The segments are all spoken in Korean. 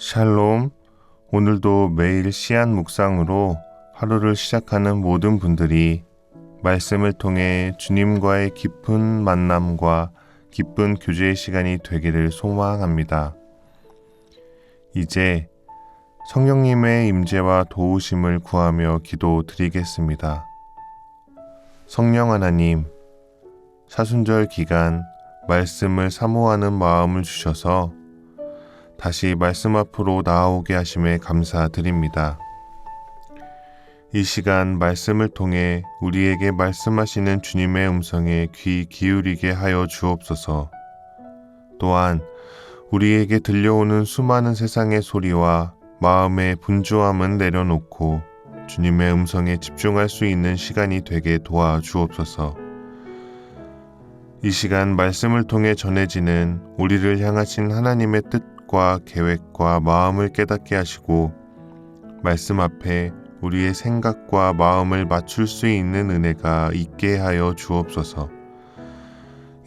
샬롬, 오늘도 매일 씨앗 묵상으로 하루를 시작하는 모든 분들이 말씀을 통해 주님과의 깊은 만남과 기쁜 교제의 시간이 되기를 소망합니다. 이제 성령님의 임재와 도우심을 구하며 기도드리겠습니다. 성령 하나님, 사순절 기간 말씀을 사모하는 마음을 주셔서 다시 말씀 앞으로 나아오게 하심에 감사드립니다. 이 시간 말씀을 통해 우리에게 말씀하시는 주님의 음성에 귀 기울이게 하여 주옵소서. 또한 우리에게 들려오는 수많은 세상의 소리와 마음의 분주함은 내려놓고 주님의 음성에 집중할 수 있는 시간이 되게 도와주옵소서. 이 시간 말씀을 통해 전해지는 우리를 향하신 하나님의 뜻과 계획과 마음을 깨닫게 하시고 말씀 앞에 우리의 생각과 마음을 맞출 수 있는 은혜가 있게 하여 주옵소서.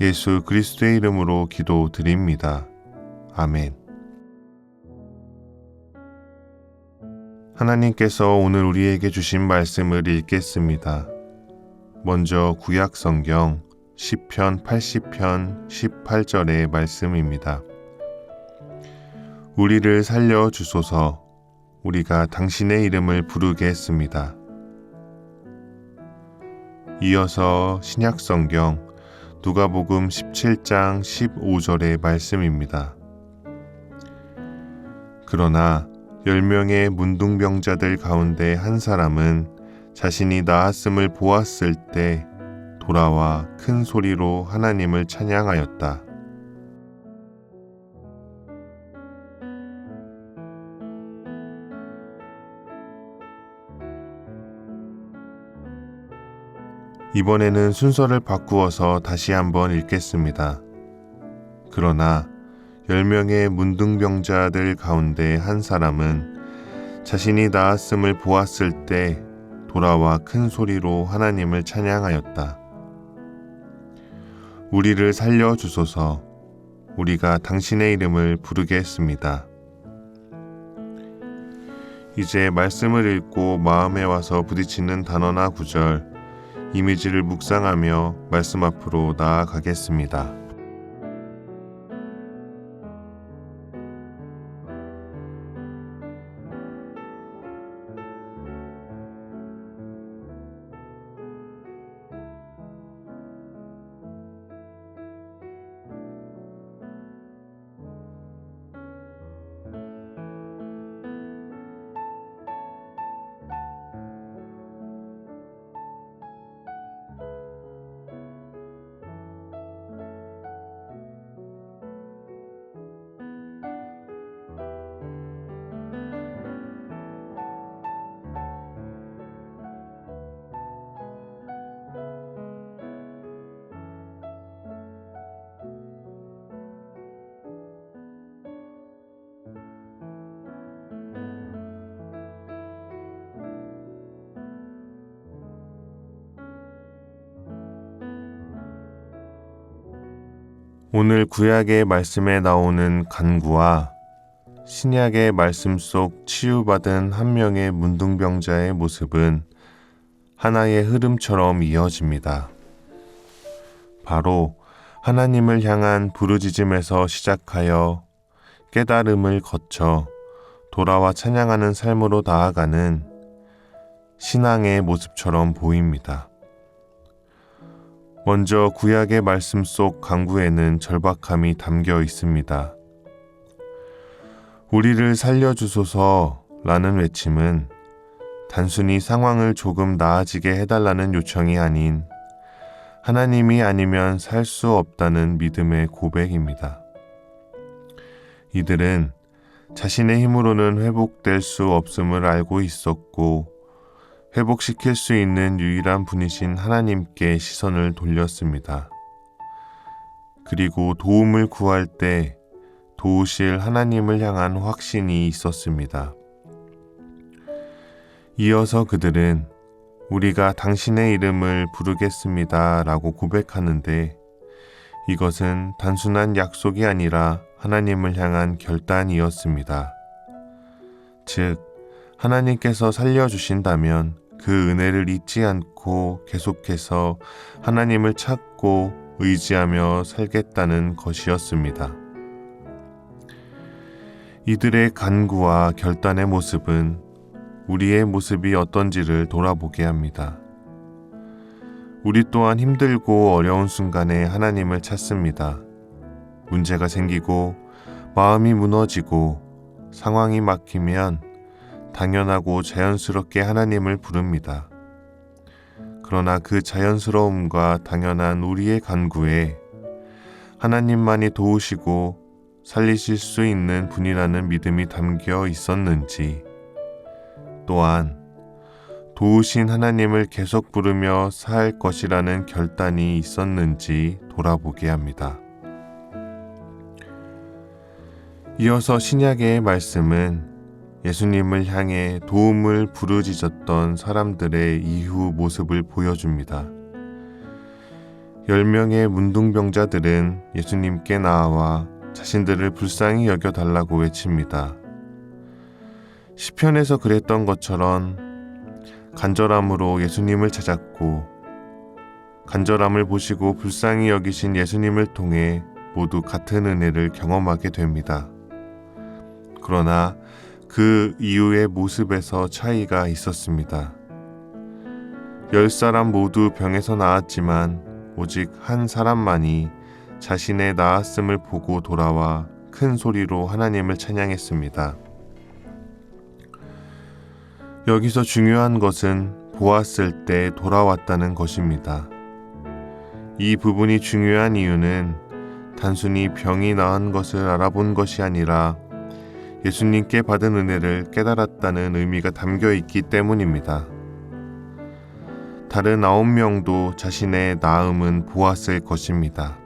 예수 그리스도의 이름으로 기도드립니다. 아멘. 하나님께서 오늘 우리에게 주신 말씀을 읽겠습니다. 먼저 구약 성경 시편 80편 18절의 말씀입니다. 우리를 살려 주소서. 우리가 당신의 이름을 부르겠습니다. 이어서 신약 성경 누가복음 17장 15절의 말씀입니다. 그러나 10명의 문둥병자들 가운데 한 사람은 자신이 나았음을 보았을 때 돌아와 큰 소리로 하나님을 찬양하였다. 이번에는 순서를 바꾸어서 다시 한번 읽겠습니다. 그러나 10명의 문둥병자들 가운데 한 사람은 자신이 나았음을 보았을 때 돌아와 큰 소리로 하나님을 찬양하였다. 우리를 살려 주소서. 우리가 당신의 이름을 부르겠습니다. 이제 말씀을 읽고 마음에 와서 부딪히는 단어나 구절, 이미지를 묵상하며 말씀 앞으로 나아가겠습니다. 오늘 구약의 말씀에 나오는 간구와 신약의 말씀 속 치유받은 한 명의 문둥병자의 모습은 하나의 흐름처럼 이어집니다. 바로 하나님을 향한 부르짖음에서 시작하여 깨달음을 거쳐 돌아와 찬양하는 삶으로 나아가는 신앙의 모습처럼 보입니다. 먼저 구약의 말씀 속 간구에는 절박함이 담겨 있습니다. 우리를 살려주소서 라는 외침은 단순히 상황을 조금 나아지게 해달라는 요청이 아닌 하나님이 아니면 살 수 없다는 믿음의 고백입니다. 이들은 자신의 힘으로는 회복될 수 없음을 알고 있었고 회복시킬 수 있는 유일한 분이신 하나님께 시선을 돌렸습니다. 그리고 도움을 구할 때 도우실 하나님을 향한 확신이 있었습니다. 이어서 그들은 우리가 당신의 이름을 부르겠습니다 라고 고백하는데 이것은 단순한 약속이 아니라 하나님을 향한 결단이었습니다. 즉 하나님께서 살려주신다면 그 은혜를 잊지 않고 계속해서 하나님을 찾고 의지하며 살겠다는 것이었습니다. 이들의 간구와 결단의 모습은 우리의 모습이 어떤지를 돌아보게 합니다. 우리 또한 힘들고 어려운 순간에 하나님을 찾습니다. 문제가 생기고 마음이 무너지고 상황이 막히면 당연하고 자연스럽게 하나님을 부릅니다. 그러나 그 자연스러움과 당연한 우리의 간구에 하나님만이 도우시고 살리실 수 있는 분이라는 믿음이 담겨 있었는지, 또한 도우신 하나님을 계속 부르며 살 것이라는 결단이 있었는지 돌아보게 합니다. 이어서 신약의 말씀은 예수님을 향해 도움을 부르짖었던 사람들의 이후 모습을 보여줍니다. 10명의 문둥병자들은 예수님께 나아와 자신들을 불쌍히 여겨달라고 외칩니다. 시편에서 그랬던 것처럼 간절함으로 예수님을 찾았고, 간절함을 보시고 불쌍히 여기신 예수님을 통해 모두 같은 은혜를 경험하게 됩니다. 그러나 그 이후의 모습에서 차이가 있었습니다. 10사람 모두 병에서 나았지만 오직 한 사람만이 자신의 나았음을 보고 돌아와 큰 소리로 하나님을 찬양했습니다. 여기서 중요한 것은 보았을 때 돌아왔다는 것입니다. 이 부분이 중요한 이유는 단순히 병이 나은 것을 알아본 것이 아니라 예수님께 받은 은혜를 깨달았다는 의미가 담겨 있기 때문입니다. 다른 9명도 자신의 나음은 보았을 것입니다.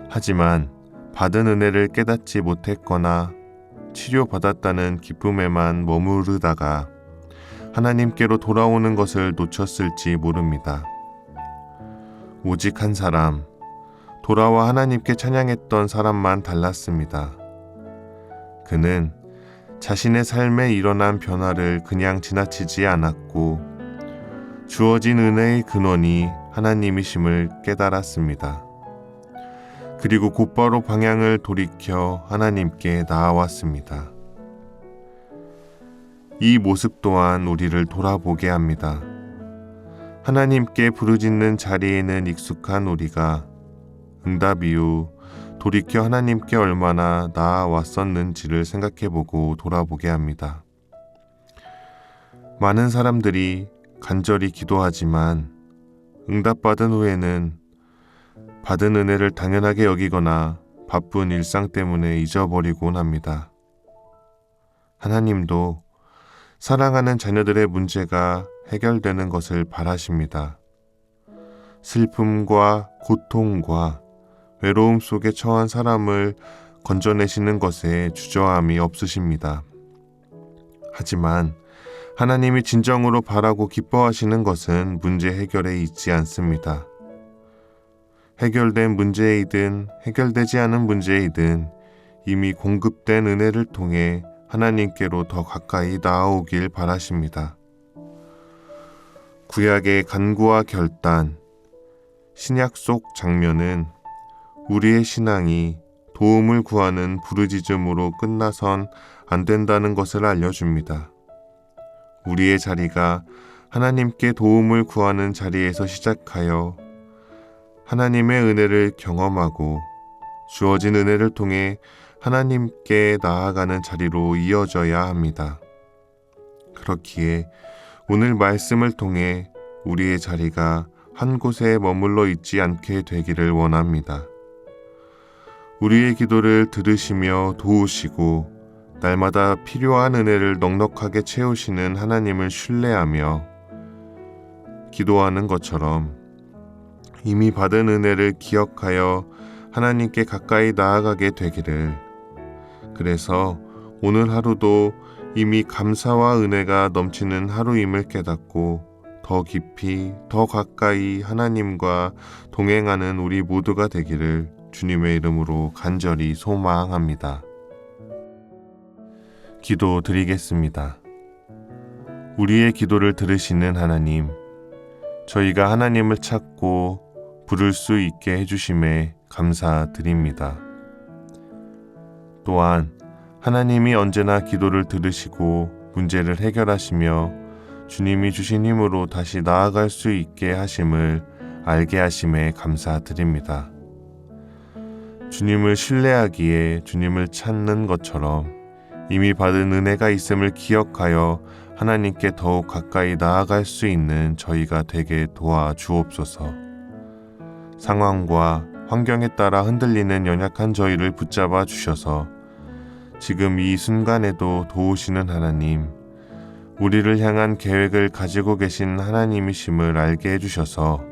하지만 받은 은혜를 깨닫지 못했거나 치료받았다는 기쁨에만 머무르다가 하나님께로 돌아오는 것을 놓쳤을지 모릅니다. 오직 한 사람, 돌아와 하나님께 찬양했던 사람만 달랐습니다. 그는 자신의 삶에 일어난 변화를 그냥 지나치지 않았고 주어진 은혜의 근원이 하나님이심을 깨달았습니다. 그리고 곧바로 방향을 돌이켜 하나님께 나아왔습니다. 이 모습 또한 우리를 돌아보게 합니다. 하나님께 부르짖는 자리에는 익숙한 우리가 응답 이후 돌이켜 하나님께 얼마나 나아왔었는지를 생각해보고 돌아보게 합니다. 많은 사람들이 간절히 기도하지만 응답받은 후에는 받은 은혜를 당연하게 여기거나 바쁜 일상 때문에 잊어버리곤 합니다. 하나님도 사랑하는 자녀들의 문제가 해결되는 것을 바라십니다. 슬픔과 고통과 외로움 속에 처한 사람을 건져내시는 것에 주저함이 없으십니다. 하지만 하나님이 진정으로 바라고 기뻐하시는 것은 문제 해결에 있지 않습니다. 해결된 문제이든 해결되지 않은 문제이든 이미 공급된 은혜를 통해 하나님께로 더 가까이 나아오길 바라십니다. 구약의 간구와 결단, 신약 속 장면은 우리의 신앙이 도움을 구하는 부르짖음으로 끝나선 안 된다는 것을 알려줍니다. 우리의 자리가 하나님께 도움을 구하는 자리에서 시작하여 하나님의 은혜를 경험하고 주어진 은혜를 통해 하나님께 나아가는 자리로 이어져야 합니다. 그렇기에 오늘 말씀을 통해 우리의 자리가 한 곳에 머물러 있지 않게 되기를 원합니다. 우리의 기도를 들으시며 도우시고 날마다 필요한 은혜를 넉넉하게 채우시는 하나님을 신뢰하며 기도하는 것처럼 이미 받은 은혜를 기억하여 하나님께 가까이 나아가게 되기를, 그래서 오늘 하루도 이미 감사와 은혜가 넘치는 하루임을 깨닫고 더 깊이 더 가까이 하나님과 동행하는 우리 모두가 되기를 주님의 이름으로 간절히 소망합니다. 기도드리겠습니다. 우리의 기도를 들으시는 하나님, 저희가 하나님을 찾고 부를 수 있게 해주심에 감사드립니다. 또한 하나님이 언제나 기도를 들으시고 문제를 해결하시며 주님이 주신 힘으로 다시 나아갈 수 있게 하심을 알게 하심에 감사드립니다. 주님을 신뢰하기에 주님을 찾는 것처럼 이미 받은 은혜가 있음을 기억하여 하나님께 더욱 가까이 나아갈 수 있는 저희가 되게 도와주옵소서. 상황과 환경에 따라 흔들리는 연약한 저희를 붙잡아 주셔서 지금 이 순간에도 도우시는 하나님, 우리를 향한 계획을 가지고 계신 하나님이심을 알게 해주셔서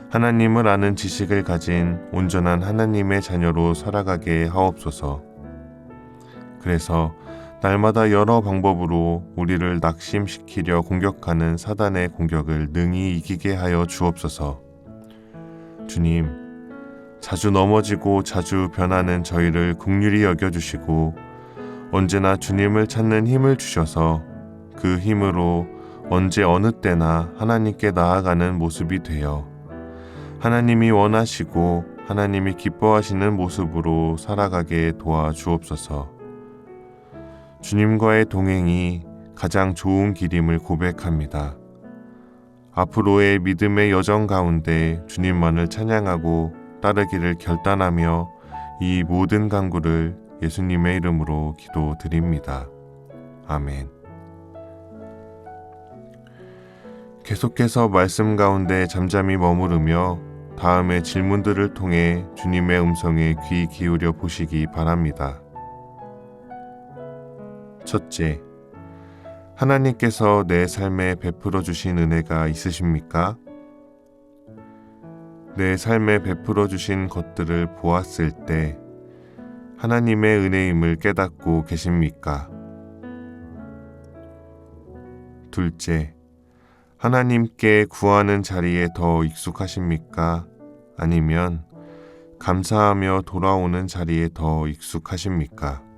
하나님을 아는 지식을 가진 온전한 하나님의 자녀로 살아가게 하옵소서. 그래서 날마다 여러 방법으로 우리를 낙심시키려 공격하는 사단의 공격을 능히 이기게 하여 주옵소서. 주님, 자주 넘어지고 자주 변하는 저희를 긍휼히 여겨주시고 언제나 주님을 찾는 힘을 주셔서 그 힘으로 언제 어느 때나 하나님께 나아가는 모습이 되어 하나님이 원하시고 하나님이 기뻐하시는 모습으로 살아가게 도와주옵소서. 주님과의 동행이 가장 좋은 길임을 고백합니다. 앞으로의 믿음의 여정 가운데 주님만을 찬양하고 따르기를 결단하며 이 모든 간구를 예수님의 이름으로 기도드립니다. 아멘. 계속해서 말씀 가운데 잠잠히 머무르며 다음의 질문들을 통해 주님의 음성에 귀 기울여 보시기 바랍니다. 첫째, 하나님께서 내 삶에 베풀어 주신 은혜가 있으십니까? 내 삶에 베풀어 주신 것들을 보았을 때 하나님의 은혜임을 깨닫고 계십니까? 둘째, 하나님께 구하는 자리에 더 익숙하십니까? 아니면 감사하며 돌아오는 자리에 더 익숙하십니까?